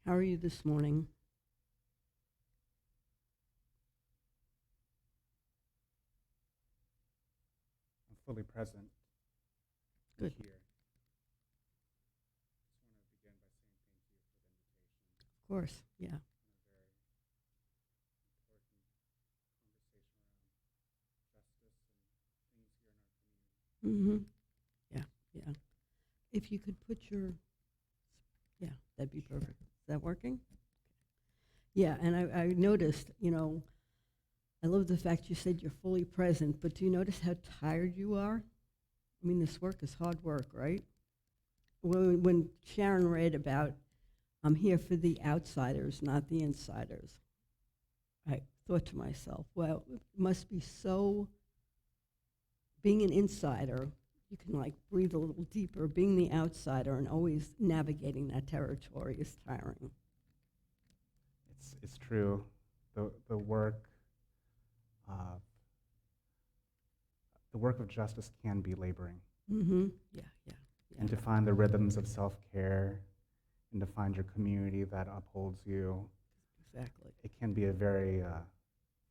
How are you this morning? I'm fully present. Good. Here. Just want to begin by saying thank you for the invitation. Of course, yeah. And a very important conversation around justice and things here in our community. Yeah, yeah. If you could put your, yeah, that'd be Sure. perfect. Is that working? Yeah, and I noticed, I love the fact you said you're fully present, but do you notice how tired you are? I mean, this work is hard work, right? When Sharon read about, I'm here for the outsiders, not the insiders, I thought to myself, well, it must be so, being an insider, you can like breathe a little deeper. Being the outsider and always navigating that territory is tiring. It's true. The work of justice can be laboring. Mm-hmm. Yeah, yeah, yeah. And to find the rhythms of self-care and to find your community that upholds you, Exactly. it can be a very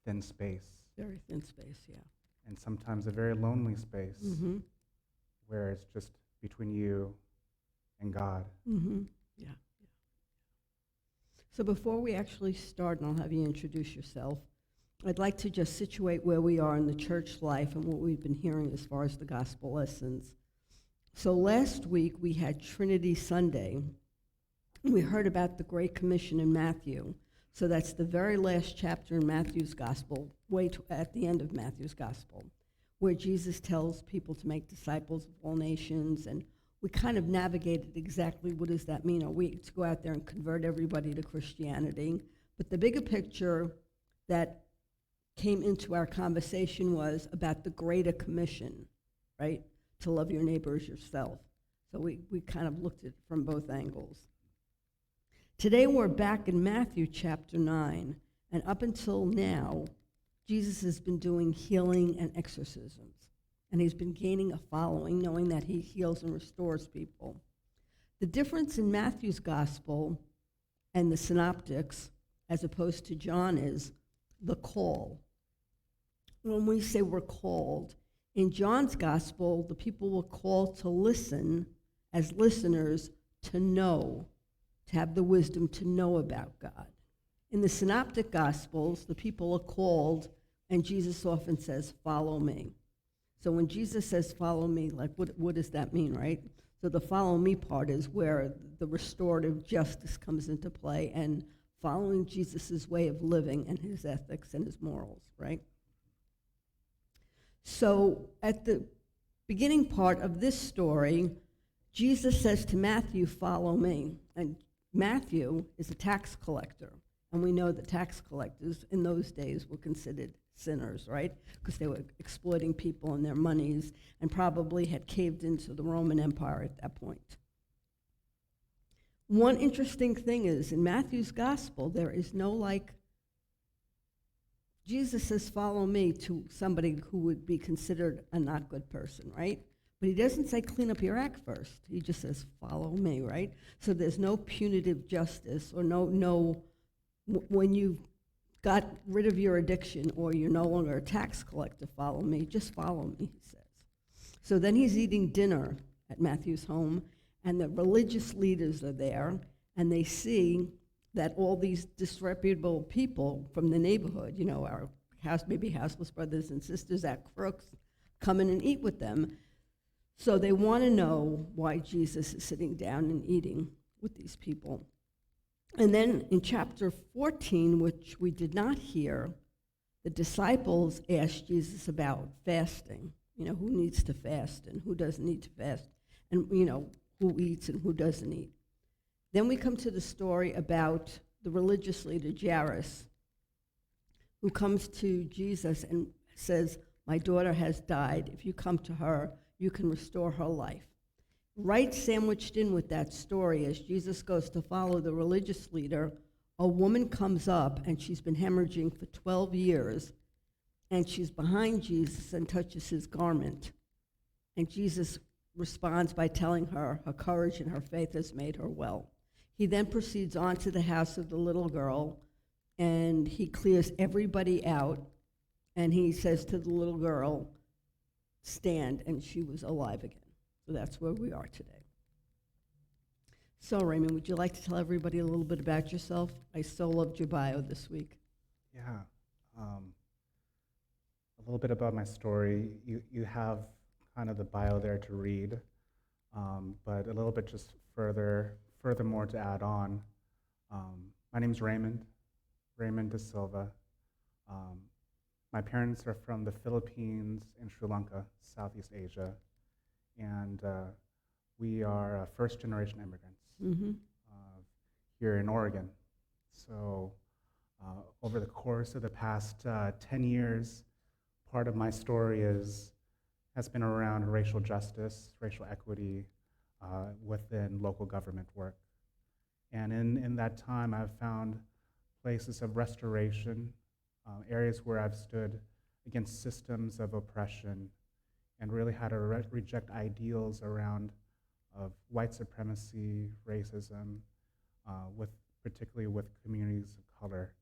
thin space. Very thin space, yeah. And sometimes a very lonely space Mm-hmm. where it's just between you and God. Mm-hmm. Yeah, yeah. So before we actually start, and I'll have you introduce yourself, I'd like to just situate where we are in the church life and what we've been hearing as far as the gospel lessons. So last week we had Trinity Sunday. We heard about the Great Commission in Matthew. So that's the very last chapter in Matthew's gospel, at the end of Matthew's gospel, where Jesus tells people to make disciples of all nations, and we kind of navigated exactly what does that mean. Are we to go out there and convert everybody to Christianity? But the bigger picture that came into our conversation was about the Greater Commission, right? To love your neighbor as yourself. So we kind of looked at it from both angles. Today we're back in Matthew chapter 9, and up until now, Jesus has been doing healing and exorcisms, and he's been gaining a following, knowing that he heals and restores people. The difference in Matthew's gospel and the synoptics, as opposed to John, is the call. When we say we're called, in John's gospel, the people were called to listen as listeners, to know, to have the wisdom to know about God. In the synoptic gospels, the people are called, and Jesus often says, follow me. So when Jesus says, follow me, like what does that mean, right? So the follow me part is where the restorative justice comes into play and following Jesus' way of living and his ethics and his morals, right? So at the beginning part of this story, Jesus says to Matthew, follow me. And Matthew is a tax collector. And we know that tax collectors in those days were considered sinners, right? Because they were exploiting people and their monies and probably had caved into the Roman Empire at that point. One interesting thing is in Matthew's gospel, there is no Jesus says, follow me to somebody who would be considered a not good person, right? But he doesn't say clean up your act first. He just says, follow me, right? So there's no punitive justice or when you've got rid of your addiction or you're no longer a tax collector, follow me, just follow me, he says. So then he's eating dinner at Matthew's home, and the religious leaders are there, and they see that all these disreputable people from the neighborhood, our maybe houseless brothers and sisters at crooks, come in and eat with them. So they want to know why Jesus is sitting down and eating with these people. And then in chapter 14, which we did not hear, the disciples asked Jesus about fasting. Who needs to fast and who doesn't need to fast, and who eats and who doesn't eat. Then we come to the story about the religious leader, Jairus, who comes to Jesus and says, my daughter has died. If you come to her, you can restore her life. Right sandwiched in with that story, as Jesus goes to follow the religious leader, a woman comes up, and she's been hemorrhaging for 12 years, and she's behind Jesus and touches his garment. And Jesus responds by telling her her courage and her faith has made her well. He then proceeds on to the house of the little girl, and he clears everybody out, and he says to the little girl, stand, and she was alive again. So that's where we are today. So, Raymond, would you like to tell everybody a little bit about yourself? I so loved your bio this week. Yeah. A little bit about my story. You have kind of the bio there to read, but a little bit just furthermore to add on. My name's Raymond De Silva. My parents are from the Philippines and Sri Lanka, Southeast Asia, and we are first-generation immigrants here in Oregon. So over the course of the past 10 years, part of my story has been around racial justice, racial equity within local government work. And in that time, I've found places of restoration, areas where I've stood against systems of oppression and really had to reject ideals around of white supremacy, racism, particularly with communities of color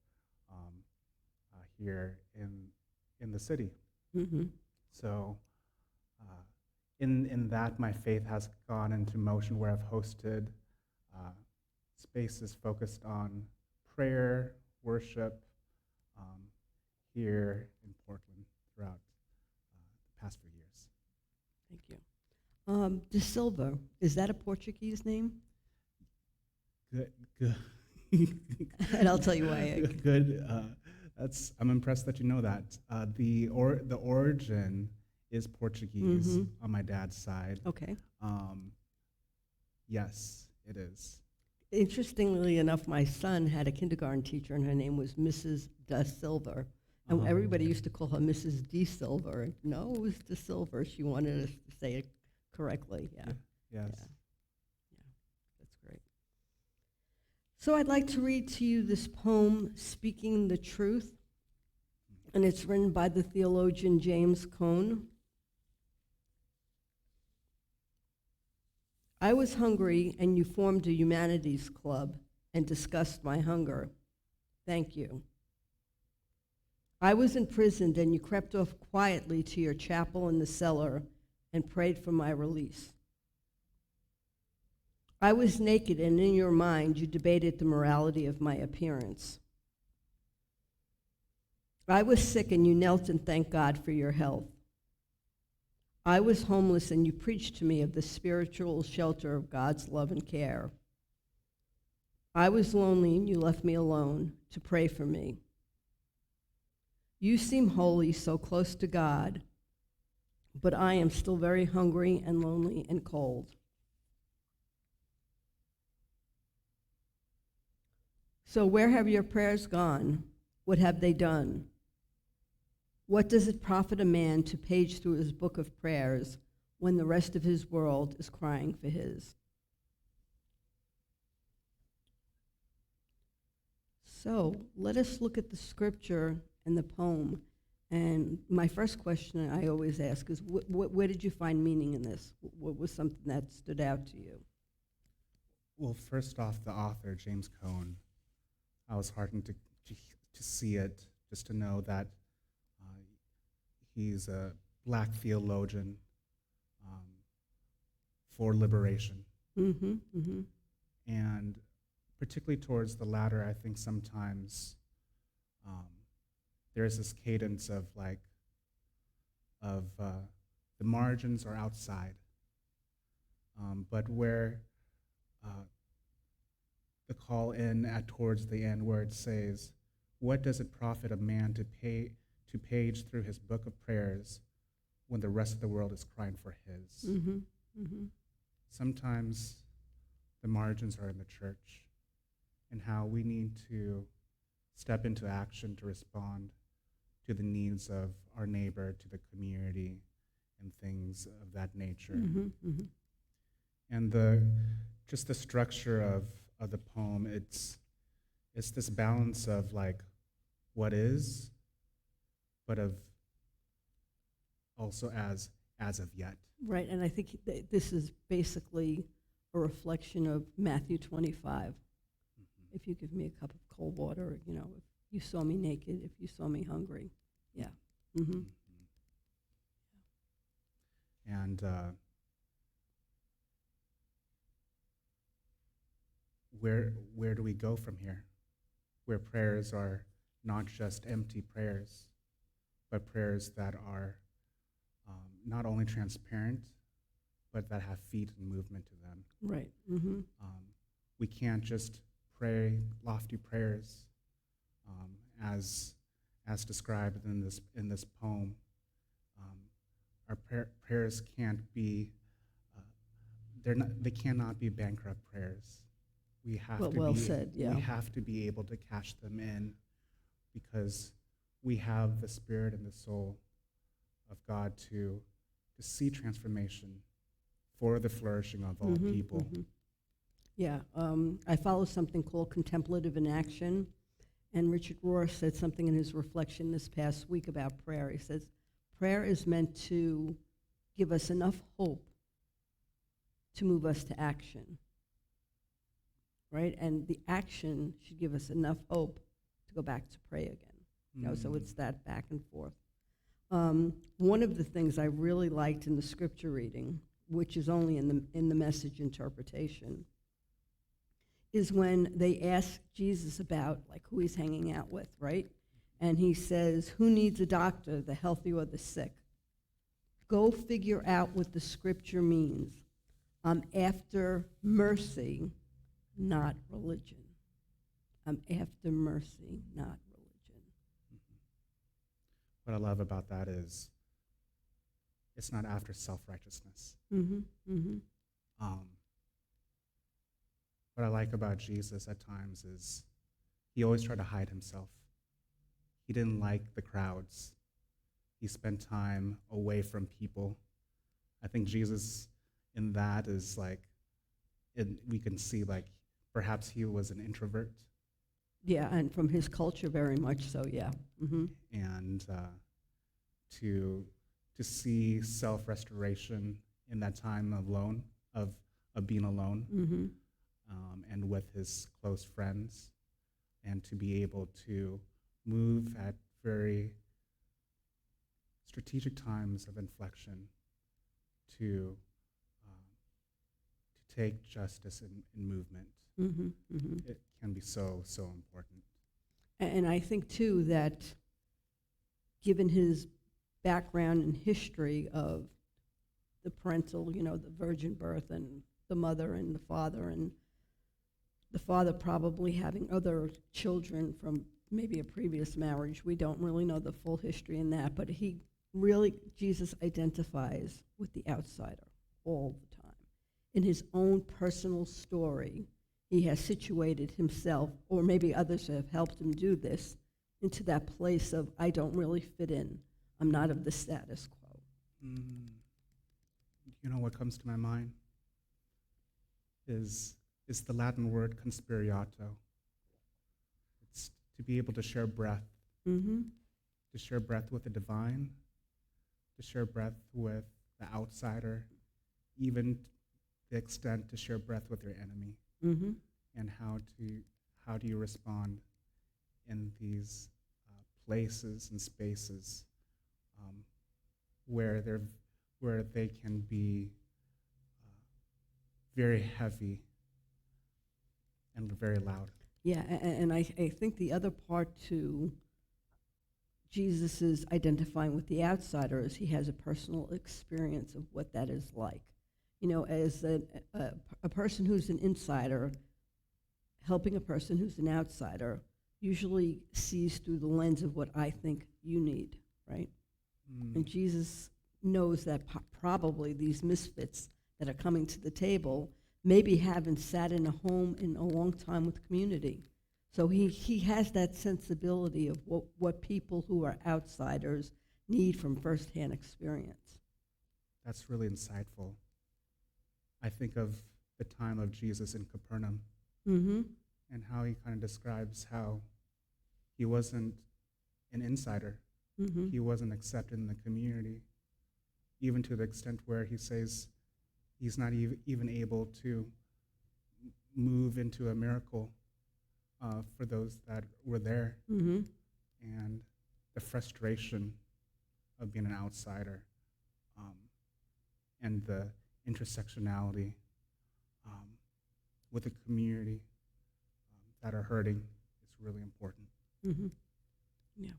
here in the city. Mm-hmm. So in that, my faith has gone into motion where I've hosted spaces focused on prayer, worship here in Portland throughout the past few years. Thank you. De Silva, is that a Portuguese name? Good. And I'll tell you why. Good. I'm impressed that you know that. The origin is Portuguese on my dad's side. Okay. Yes, it is. Interestingly enough, my son had a kindergarten teacher, and her name was Mrs. De Silva. And everybody used to call her Mrs. De Silva. No, it was De Silva. She wanted us to say it correctly. Yeah. Yes. Yeah. That's great. So I'd like to read to you this poem, Speaking the Truth, and it's written by the theologian James Cone. I was hungry, and you formed a humanities club and discussed my hunger. Thank you. I was imprisoned, and you crept off quietly to your chapel in the cellar and prayed for my release. I was naked, and in your mind, you debated the morality of my appearance. I was sick, and you knelt and thanked God for your health. I was homeless, and you preached to me of the spiritual shelter of God's love and care. I was lonely, and you left me alone to pray for me. You seem holy, so close to God, but I am still very hungry and lonely and cold. So where have your prayers gone? What have they done? What does it profit a man to page through his book of prayers when the rest of his world is crying for his? So let us look at the scripture and the poem. And my first question I always ask is, where did you find meaning in this? What was something that stood out to you? Well, first off, the author, James Cone, I was heartened to see it, just to know that he's a black theologian for liberation. Mm-hmm, mm-hmm. And particularly towards the latter, I think sometimes there's this cadence of the margins are outside, but where the call in at towards the end where it says, what does it profit a man to page through his book of prayers when the rest of the world is crying for his? Mm-hmm, mm-hmm. Sometimes the margins are in the church, and how we need to step into action to respond to the needs of our neighbor, to the community, and things of that nature. Mm-hmm, mm-hmm. And just the structure of the poem, it's this balance of what is, but of also as of yet. Right, and I think this is basically a reflection of Matthew 25. if you give me a cup of cold water, you know, if you saw me naked, if you saw me hungry. Yeah. Mm-hmm. And where do we go from here? Where prayers are not just empty prayers, but prayers that are not only transparent, but that have feet and movement to them. Right. Mm-hmm. We can't just pray lofty prayers as described in this poem. Our prayers can't be they cannot be bankrupt prayers. We have to Well be said, yeah. we have to be able to cash them in, because we have the spirit and the soul of God to see transformation for the flourishing of all people. Mm-hmm. Yeah, I follow something called contemplative inaction, and Richard Rohr said something in his reflection this past week about prayer. He says, prayer is meant to give us enough hope to move us to action, right? And the action should give us enough hope to go back to pray again. You know, so it's that back and forth. One of the things I really liked in the scripture reading, which is only in the Message interpretation, is when they ask Jesus about like who he's hanging out with, right? And he says, who needs a doctor, the healthy or the sick? Go figure out what the scripture means. I'm after mercy, not religion. I'm after mercy, not religion. What I love about that is it's not after self-righteousness. Mm-hmm. Mm-hmm. What I like about Jesus at times is he always tried to hide himself. He didn't like the crowds. He spent time away from people. I think Jesus in that is like, we can see like perhaps he was an introvert. Yeah, and from his culture very much so, yeah. Mm-hmm. And to see self-restoration in that time of being alone, Mm-hmm. And with his close friends, and to be able to move at very strategic times of inflection to take justice in movement. Mm-hmm. Mm-hmm. It can be so important. And I think, too, that given his background and history of the parental, you know, the virgin birth and the mother and the father probably having other children from maybe a previous marriage. We don't really know the full history in that, but Jesus identifies with the outsider all the time. In his own personal story, he has situated himself, or maybe others have helped him do this, into that place of, I don't really fit in. I'm not of the status quo. You know what comes to my mind is the Latin word conspiriato. It's to be able to share breath, Mm-hmm. to share breath with the divine, to share breath with the outsider, even to the extent to share breath with your enemy. Mm-hmm. And how do you respond in these places and spaces where they can be very heavy and very loud. Yeah, and I think the other part to Jesus is identifying with the outsider is he has a personal experience of what that is like. You know, as a person who's an insider, helping a person who's an outsider usually sees through the lens of what I think you need, right? And Jesus knows that probably these misfits that are coming to the table maybe haven't sat in a home in a long time with community. So he has that sensibility of what people who are outsiders need from firsthand experience. That's really insightful. I think of the time of Jesus in Capernaum, Mm-hmm. and how he kind of describes how he wasn't an insider. Mm-hmm. He wasn't accepted in the community, even to the extent where he says he's not even able to move into a miracle for those that were there, Mm-hmm. and the frustration of being an outsider, um, and the intersectionality um, with the community that are hurting is really important. Mm-hmm. Yeah.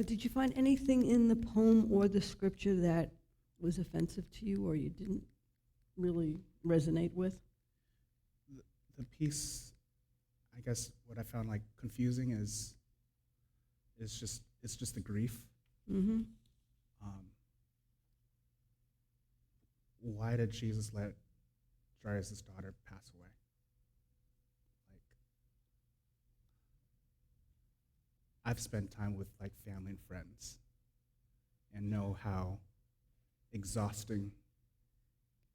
Did you find anything in the poem or the scripture that was offensive to you or you didn't really resonate with? The piece, I guess, what I found like confusing is it's just the grief. Mm-hmm. Um, why did Jesus let Jairus' daughter pass away? Like, I've spent time with like family and friends and know how exhausting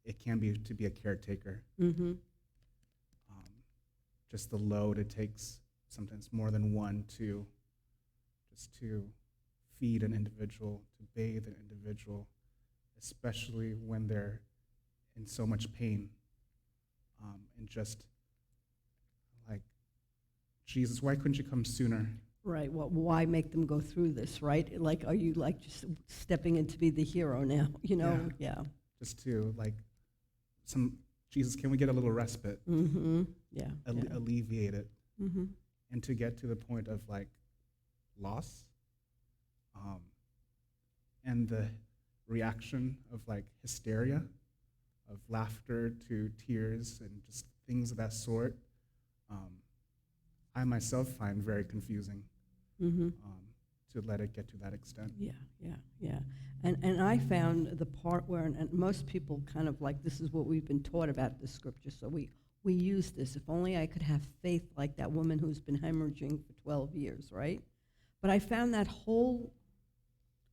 it can be to be a caretaker. Mm-hmm. Just the load it takes, sometimes more than one, to just to feed an individual, to bathe an individual, especially when they're in so much pain. And just like, Jesus, why couldn't you come sooner? Right. Well, why make them go through this, right? Like, are you like just stepping in to be the hero now? You know? Yeah. Just to like, Jesus, can we get a little respite? Mm-hmm. Yeah. Alleviate it. Mm-hmm. And to get to the point of like loss, and the reaction of like hysteria, of laughter to tears and just things of that sort, I myself find very confusing. Mm-hmm. To let it get to that extent. Yeah. And I found the part where, and most people kind of like, this is what we've been taught about the scripture, so we use this. If only I could have faith like that woman who's been hemorrhaging for 12 years, right? But I found that whole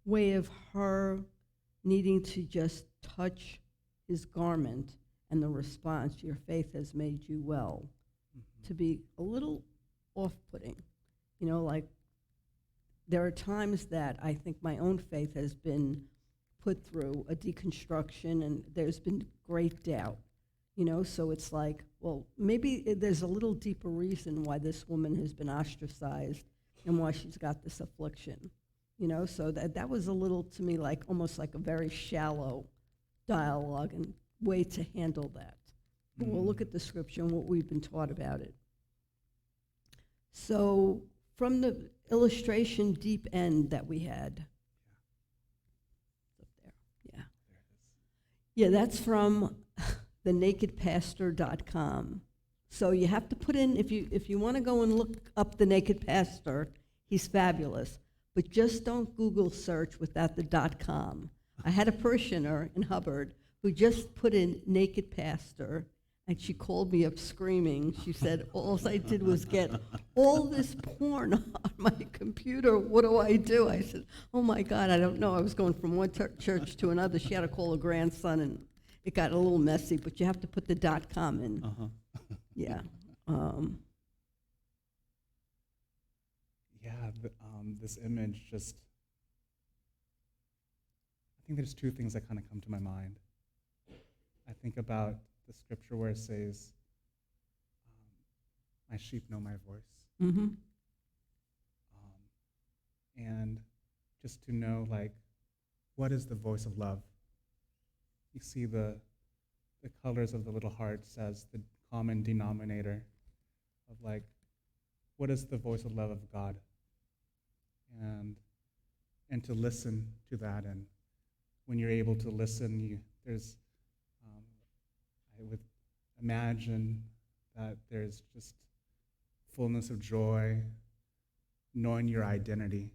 way of her needing to just touch his garment and the response, your faith has made you well, to be a little off-putting. You know, like, there are times that I think my own faith has been put through a deconstruction and there's been great doubt, you know, so it's like, well, maybe there's a little deeper reason why this woman has been ostracized and why she's got this affliction, you know, so that was a little, to me, like almost like a very shallow dialogue and way to handle that. But we'll look at the scripture and what we've been taught about it. So from the illustration deep end that we had, up there, yeah. Yeah, that's from thenakedpastor.com. So you have to put in, if you want to go and look up the Naked Pastor, he's fabulous. But just don't Google search without the .com. I had a parishioner in Hubbard who just put in Naked Pastor, and she called me up screaming. She said, all I did was get all this porn on my computer. What do I do? I said, oh my God, I don't know. I was going from one church to another. She had to call her grandson, and it got a little messy, but you have to put the .com in. Yeah. This image just, I think there's two things that kind of come to my mind. I think about the scripture where it says, my sheep know my voice. Mm-hmm. And just to know, like, what is the voice of love? You see the colors of the little hearts as the common denominator of, like, what is the voice of love of God? And to listen to that, and when you're able to listen, I would imagine that there's just fullness of joy, knowing your identity,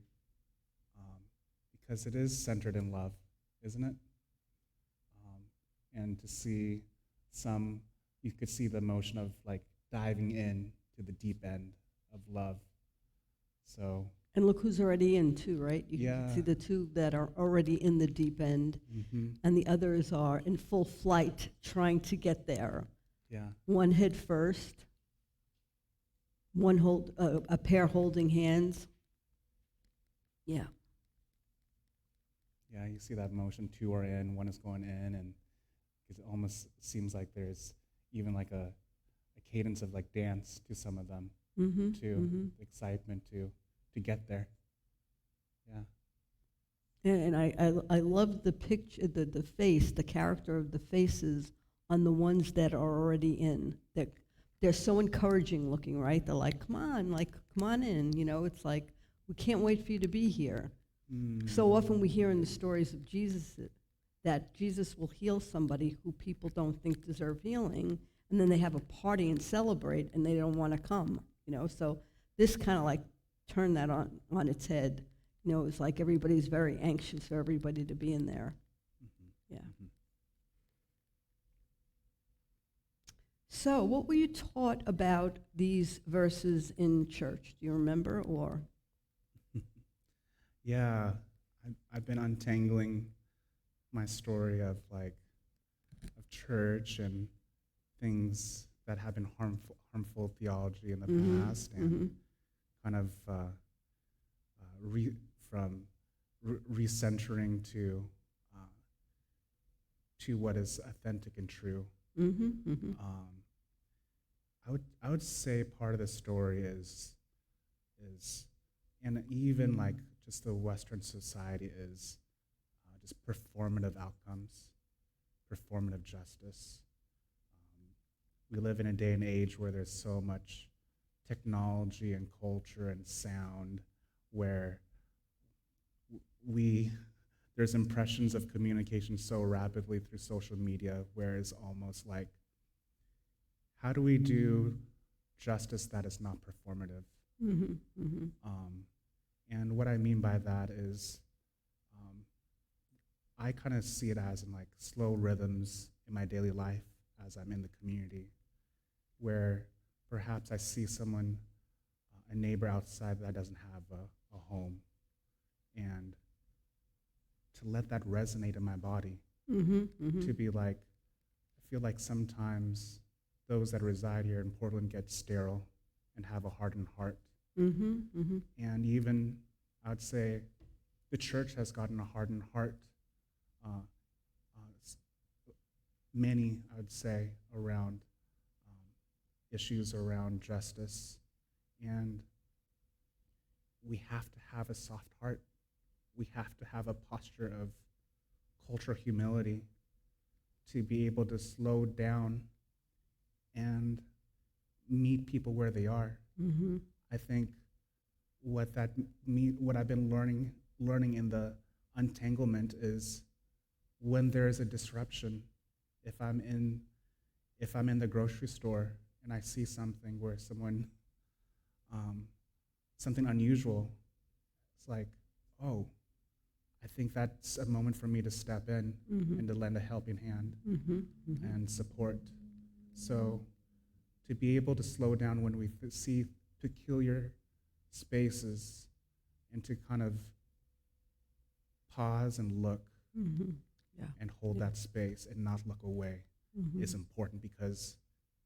because it is centered in love, isn't it? And to see you could see the emotion of like diving in to the deep end of love. So. And look who's already in too, right? You Yeah. can see the two that are already in the deep end, and the others are in full flight trying to get there. Yeah. One head first, a pair holding hands. Yeah. Yeah, you see that motion. Two are in, one is going in, and it almost seems like there's even like a cadence of like dance to some of them, Mm-hmm. to Mm-hmm. excitement to get there. Yeah. And I love the picture, the face, the character of the faces on the ones that are already in. They're so encouraging looking, right? They're like, come on in. You know, it's like, we can't wait for you to be here. So often we hear in the stories of Jesus that Jesus will heal somebody who people don't think deserve healing, and then they have a party and celebrate, and they don't want to come. You know, so this kind of like turned that on its head. You know, it's like everybody's very anxious for everybody to be in there. Mm-hmm. Yeah. Mm-hmm. So, what were you taught about these verses in church? Do you remember, or? Yeah, I've been untangling my story of church and things that have been harmful theology in the Mm-hmm. past, and Mm-hmm. kind of from recentering to what is authentic and true. Mm-hmm. Mm-hmm. I would say part of the story is and even like just the Western society is just performative outcomes, performative justice. We live in a day and age where there's so much technology and culture and sound where there's impressions of communication so rapidly through social media, where it's almost like, how do we do justice that is not performative? Mm-hmm. Mm-hmm. And what I mean by that is, I kind of see it as in like slow rhythms in my daily life as I'm in the community, where perhaps I see someone, a neighbor outside that doesn't have a home, and to let that resonate in my body, Mm-hmm. Mm-hmm. to be like, I feel like sometimes those that reside here in Portland get sterile and have a hardened heart. Mm-hmm. Mm-hmm. And even, I would say, the church has gotten a hardened heart. Many, I would say, around issues around justice. And we have to have a soft heart. We have to have a posture of cultural humility to be able to slow down and meet people where they are. Mm-hmm. I think what I've been learning in the untanglement is when there is a disruption. If I'm in the grocery store and I see something where something unusual, it's like, oh, I think that's a moment for me to step in Mm-hmm. and to lend a helping hand Mm-hmm. Mm-hmm. and support. So to be able to slow down when we see peculiar spaces and to kind of pause and look Mm-hmm. Yeah. and hold Yeah. that space and not look away Mm-hmm. is important, because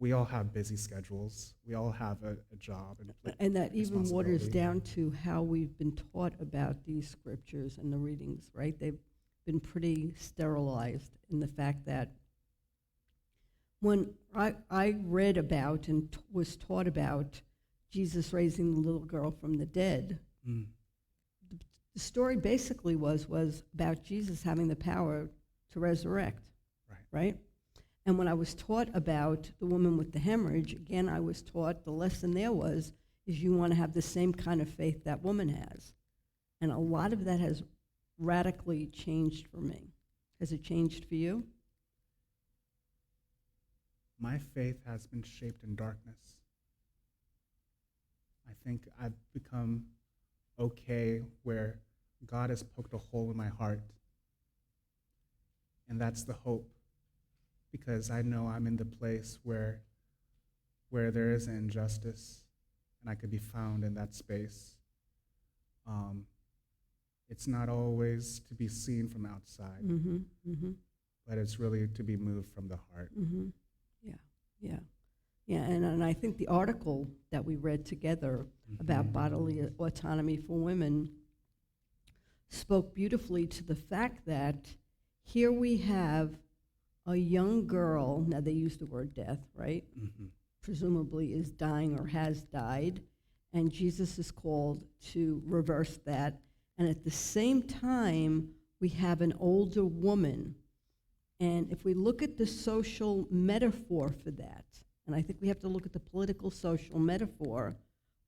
we all have busy schedules. We all have a job and And that even waters responsibility. down to how we've been taught about these scriptures and the readings, right? They've been pretty sterilized in the fact that when I read about and was taught about Jesus raising the little girl from the dead, Mm. the story basically was about Jesus having the power to resurrect, right? And when I was taught about the woman with the hemorrhage, again, I was taught the lesson there is you want to have the same kind of faith that woman has. And a lot of that has radically changed for me. Has it changed for you? My faith has been shaped in darkness. I think I've become okay where God has poked a hole in my heart. And that's the hope, because I know I'm in the place where there is injustice, and I could be found in that space. It's not always to be seen from outside, Mm-hmm. Mm-hmm. but it's really to be moved from the heart. Mm-hmm. Yeah. Yeah. Yeah. And I think the article that we read together about bodily autonomy for women spoke beautifully to the fact that here we have a young girl, now they use the word death, right? Mm-hmm. presumably is dying or has died, and Jesus is called to reverse that. And at the same time, we have an older woman. And if we look at the social metaphor for that, and I think we have to look at the political social metaphor,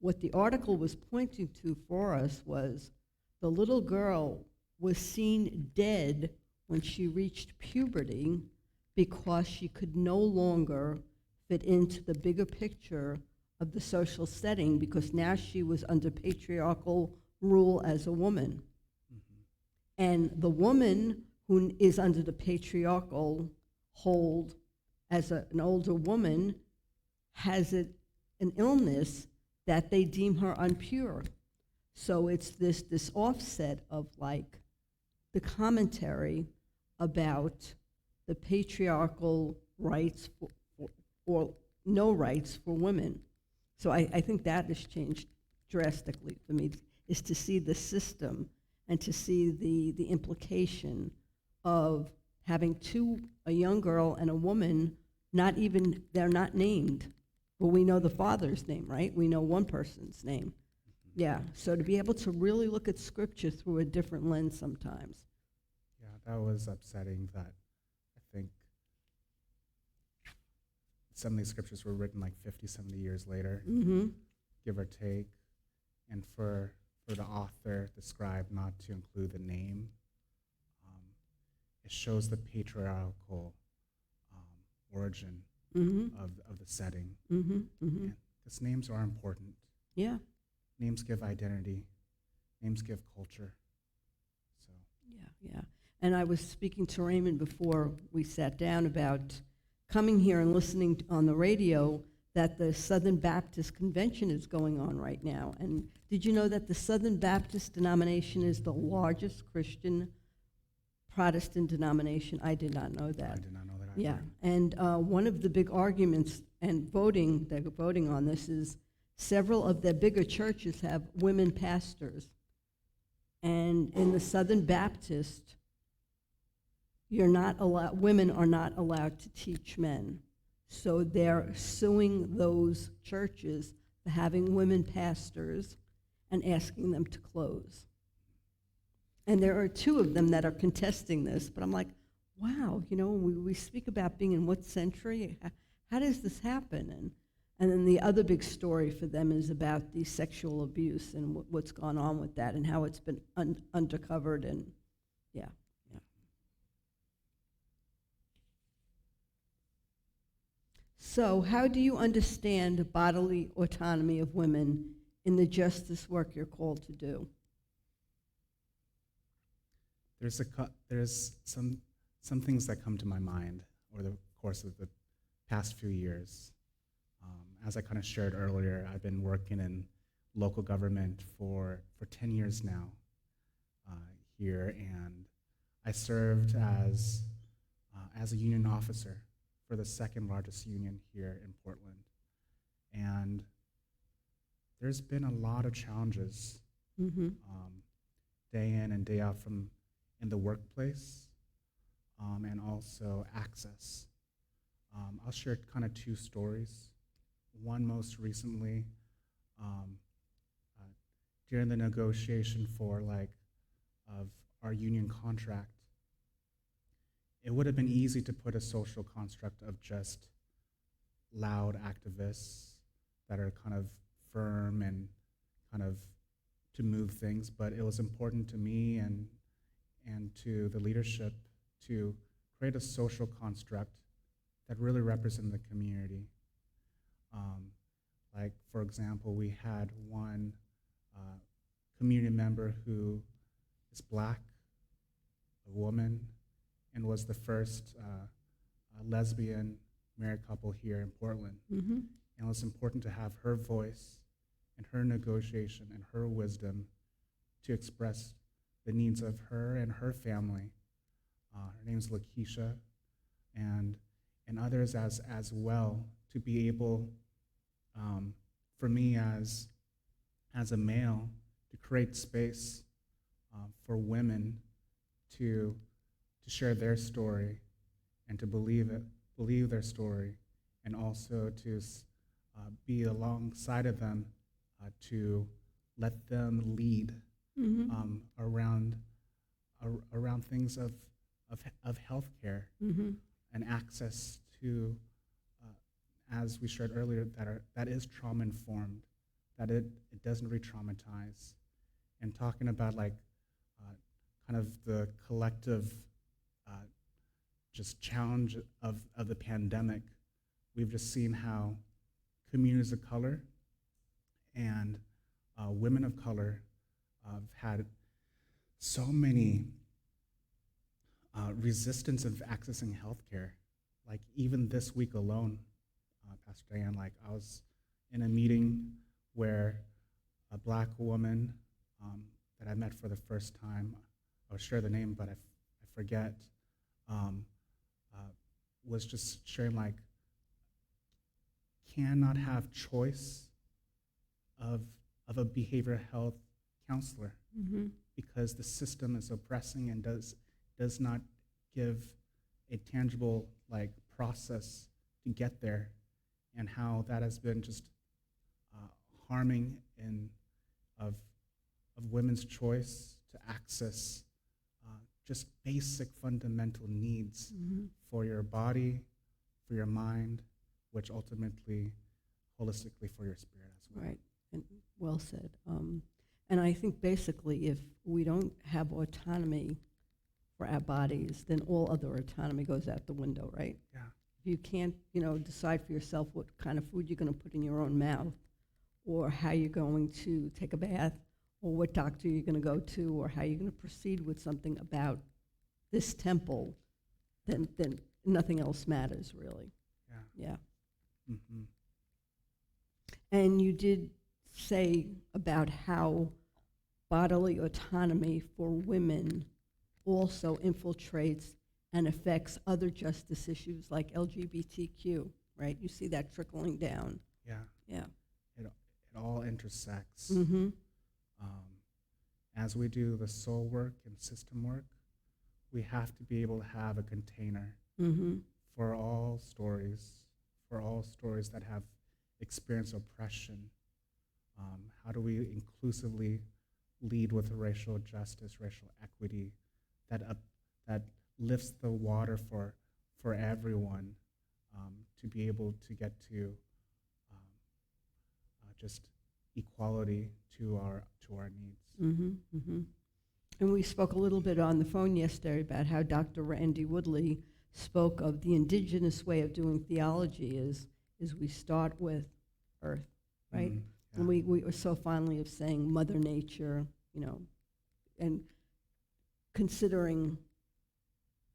what the article was pointing to for us was the little girl was seen dead when she reached puberty because she could no longer fit into the bigger picture of the social setting, because now she was under patriarchal rule as a woman. And the woman who is under the patriarchal hold as an older woman has an illness that they deem her unpure. So it's this offset of like the commentary about the patriarchal rights or no rights for women. So I think that has changed drastically for me, is to see the system and to see the implication of having a young girl and a woman, they're not named. Well, we know the father's name, right? We know one person's name. Yeah, so to be able to really look at Scripture through a different lens sometimes. Yeah, that was upsetting that I think some of these scriptures were written like 50, 70 years later, give or take, and for the author, the scribe, not to include the name, it shows the patriarchal origin of the setting. Because names are important. Yeah. Names give identity. Names give culture. So. Yeah. And I was speaking to Raymond before we sat down about coming here and listening on the radio that the Southern Baptist Convention is going on right now. And did you know that the Southern Baptist denomination is the largest Christian Protestant denomination? I did not know that. I did not know that either. Yeah, and one of the big arguments and they're voting on this, is several of their bigger churches have women pastors. And in the Southern Baptist, women are not allowed to teach men. So they're suing those churches for having women pastors and asking them to close. And there are two of them that are contesting this, but I'm like, wow, we speak about being in what century? How does this happen? And then the other big story for them is about the sexual abuse and what's gone on with that and how it's been undercovered, and yeah. So how do you understand bodily autonomy of women in the justice work you're called to do? There's some things that come to my mind over the course of the past few years. As I kind of shared earlier, I've been working in local government for 10 years now here, and I served as a union officer for the second largest union here in Portland. And there's been a lot of challenges day in and day out in the workplace, and also access. I'll share kind of two stories. One most recently, during the negotiation of our union contract, it would have been easy to put a social construct of just loud activists that are kind of firm and kind of to move things, but it was important to me and to the leadership to create a social construct that really represented the community. Like, for example, we had one community member who is Black, a woman, and was the first lesbian married couple here in Portland. And it was important to have her voice and her negotiation and her wisdom to express the needs of her and her family. Her name's Lakeisha, and others as well, to be able, for me as a male, to create space for women to share their story and to believe their story, and also to be alongside of them to let them lead Mm-hmm. around around things of healthcare Mm-hmm. and access to, as we shared earlier, that is trauma informed, that it doesn't re-traumatize, and talking about like kind of the collective just challenge of the pandemic. We've just seen how communities of color and women of color have had so many resistance of accessing healthcare. Like even this week alone, Pastor Dianne, like I was in a meeting where a black woman that I met for the first time, I'll share the name, but I forget, um, was just sharing like, cannot have choice of a behavioral health counselor Mm-hmm. because the system is oppressing and does not give a tangible like process to get there, and how that has been just harming in of women's choice to access just basic fundamental needs Mm-hmm. for your body, for your mind, which ultimately holistically for your spirit as well. Right, and well said. And I think basically if we don't have autonomy for our bodies, then all other autonomy goes out the window, right? Yeah. If you can't, decide for yourself what kind of food you're going to put in your own mouth, or how you're going to take a bath, or what doctor you're going to go to, or how you're going to proceed with something about this temple, then nothing else matters, really. Yeah. Yeah. Mm-hmm. And you did say about how bodily autonomy for women also infiltrates and affects other justice issues like LGBTQ, right? You see that trickling down. Yeah. Yeah. It all intersects. Mm-hmm. As we do the soul work and system work, we have to be able to have a container Mm-hmm. for all stories that have experienced oppression. How do we inclusively lead with racial justice, racial equity, that lifts the water for everyone to be able to get to just equality to our needs. Mm-hmm. Mm-hmm. And we spoke a little bit on the phone yesterday about how Dr. Randy Woodley spoke of the indigenous way of doing theology is we start with earth, right? Yeah. And we were so fondly of saying Mother Nature, and considering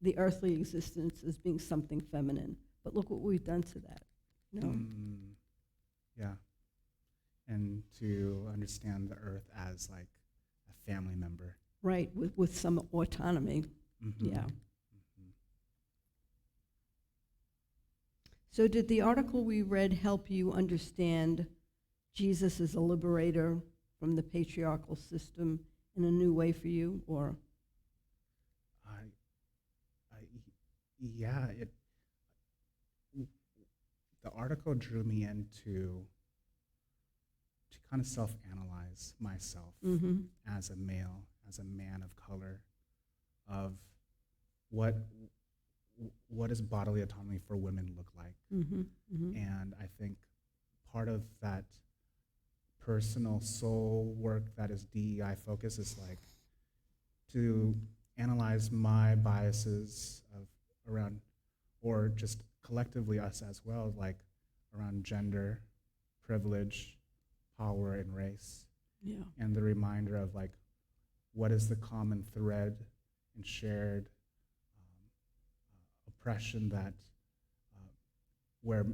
the earthly existence as being something feminine. But look what we've done to that. Yeah. And to understand the earth as like a family member. Right, with some autonomy. Mm-hmm. Yeah. Mm-hmm. So did the article we read help you understand Jesus as a liberator from the patriarchal system in a new way for you, or? Yeah, the article drew me into to kind of self-analyze myself Mm-hmm. as a male, as a man of color, of what does bodily autonomy for women look like? Mm-hmm. Mm-hmm. And I think part of that personal soul work that is DEI focus is like to analyze my biases around, or just collectively us as well, like around gender, privilege, power, and race. Yeah. And the reminder of like, what is the common thread and shared oppression that where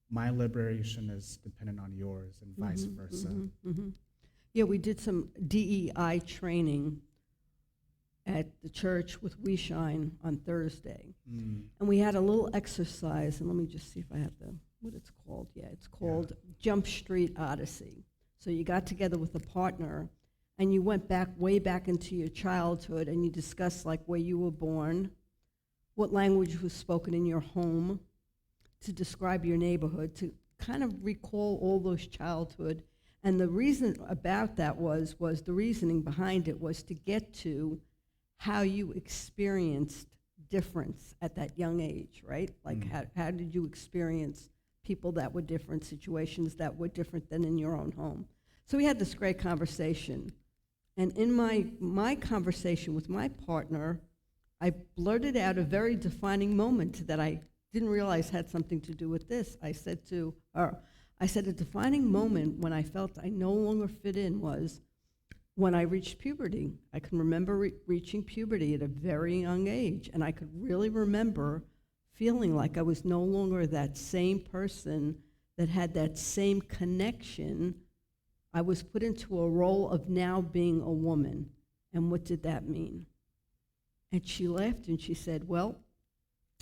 my liberation is dependent on yours and vice Mm-hmm. versa. Mm-hmm. Mm-hmm. Yeah, we did some DEI training at the church with We Shine on Thursday. Mm. And we had a little exercise, and let me just see if I have what it's called. Yeah, it's called Jump Street Odyssey. So you got together with a partner, and you went way back into your childhood, and you discussed like where you were born, what language was spoken in your home, to describe your neighborhood, to kind of recall all those childhood. And the reason about that was the reasoning behind it was to get to how you experienced difference at that young age, right? Like how did you experience people that were different, situations that were different than in your own home? So we had this great conversation. And in my conversation with my partner, I blurted out a very defining moment that I didn't realize had something to do with this. I said to her, a defining moment when I felt I no longer fit in was when I reached puberty. I can remember reaching puberty at a very young age, and I could really remember feeling like I was no longer that same person that had that same connection. I was put into a role of now being a woman. And what did that mean? And she laughed and she said, well,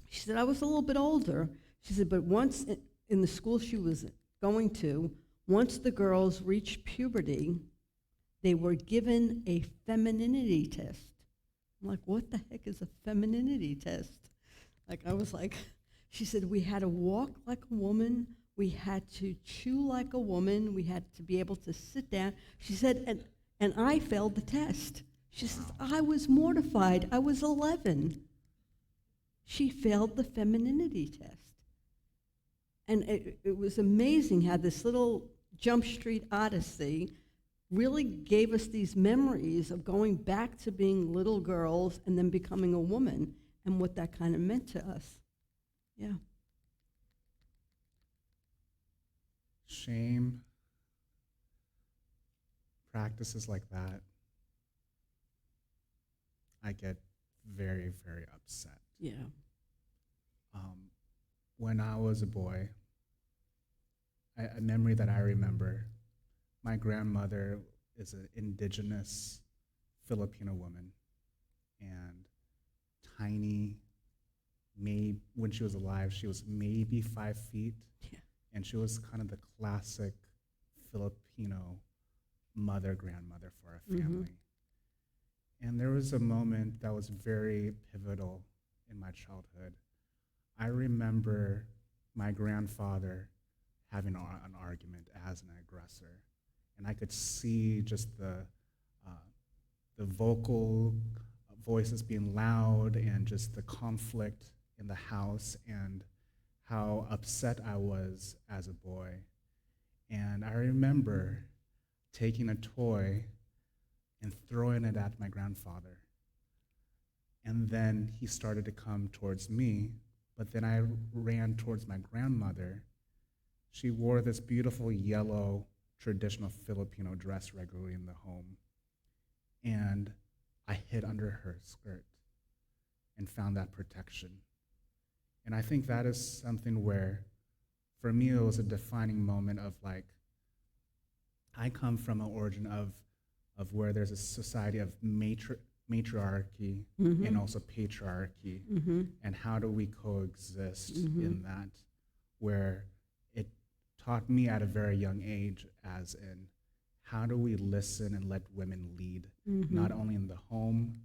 she said, I was a little bit older. She said, but once in the school she was going to, once the girls reached puberty, they were given a femininity test. I'm like, what the heck is a femininity test? Like, I was like, she said, we had to walk like a woman. We had to chew like a woman. We had to be able to sit down. She said, and I failed the test. She says, I was mortified. I was 11. She failed the femininity test. And it was amazing how this little Jump Street Odyssey really gave us these memories of going back to being little girls and then becoming a woman and what that kind of meant to us. Yeah. Shame, practices like that, I get very, very upset. Yeah. When I was a boy, a memory that I remember, my grandmother is an indigenous Filipino woman, and tiny, when she was alive, she was maybe 5 feet, Yeah. and she was kind of the classic Filipino grandmother for our family. And there was a moment that was very pivotal in my childhood. I remember my grandfather having an argument as an aggressor, and I could see just the vocal voices being loud and just the conflict in the house and how upset I was as a boy. And I remember taking a toy and throwing it at my grandfather. And then he started to come towards me, but then I ran towards my grandmother. She wore this beautiful yellow traditional Filipino dress regularly in the home. And I hid under her skirt and found that protection. And I think that is something where, for me, it was a defining moment of like, I come from an origin of where there's a society of matriarchy and also patriarchy, and how do we coexist in that, where it taught me at a very young age as in, how do we listen and let women lead, not only in the home,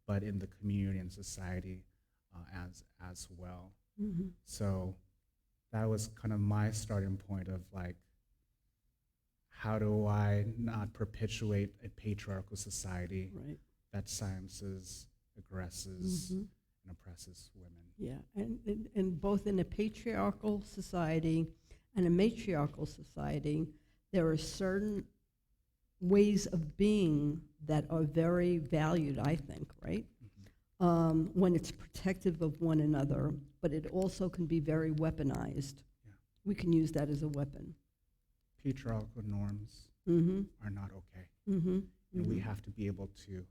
but in the community and society as well. So that was kind of my starting point of like, how do I not perpetuate a patriarchal society that silences, aggresses, and oppresses women? Yeah, and both in a patriarchal society and a matriarchal society, there are certain ways of being that are very valued, I think, right? When it's protective of one another, but it also can be very weaponized. Yeah. We can use that as a weapon. Patriarchal norms are not okay. And we have to be able to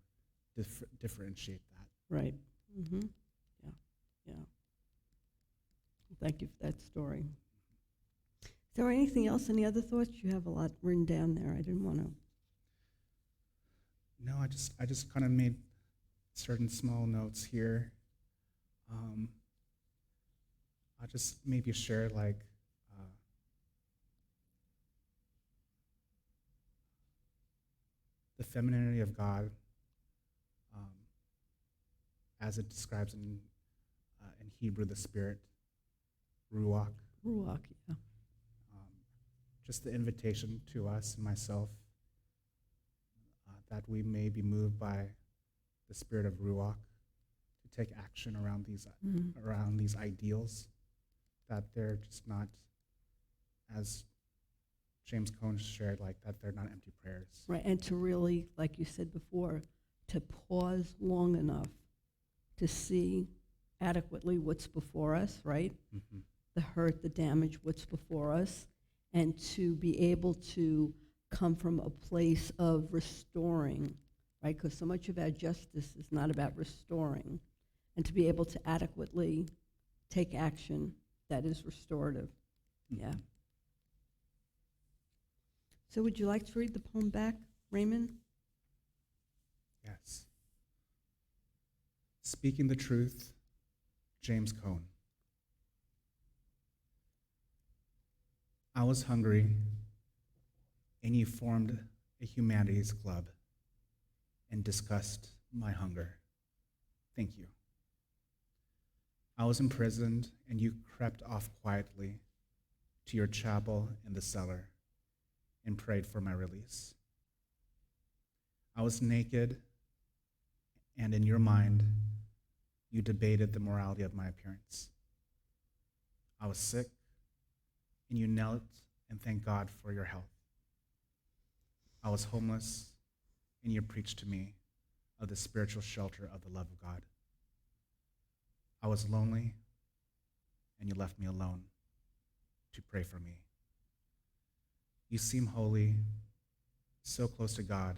differentiate that. Right. Yeah, yeah. Thank you for that story. Is there anything else, any other thoughts? You have a lot written down there. I didn't want to. No, I just kind of made certain small notes here. I'll just maybe share like the femininity of God, as it describes in Hebrew, the spirit, ruach. Ruach, yeah. just the invitation to us and myself that we may be moved by the spirit of Ruach to take action around these ideals, that they're just not, as James Cone shared, like that they're not empty prayers. Right, and to really, like you said before, to pause long enough to see adequately what's before us, right? Mm-hmm. The hurt, the damage, what's before us, and to be able to come from a place of restoring, right? Because so much of our justice is not about restoring, and to be able to adequately take action that is restorative. Mm-hmm. Yeah. So would you like to read the poem back, Raymond? Yes. Speaking the truth, James Cone. I was hungry, and you formed a humanities club and discussed my hunger. Thank you. I was imprisoned, and you crept off quietly to your chapel in the cellar and prayed for my release. I was naked, and in your mind, you debated the morality of my appearance. I was sick, and you knelt and thanked God for your health. I was homeless, and you preached to me of the spiritual shelter of the love of God. I was lonely, and you left me alone to pray for me. You seem holy, so close to God,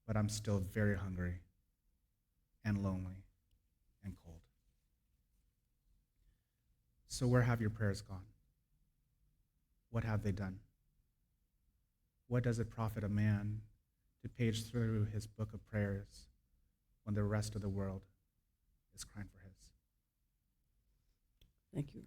but I'm still very hungry and lonely and cold. So where have your prayers gone? What have they done? What does it profit a man to page through his book of prayers when the rest of the world is crying for his? Thank you.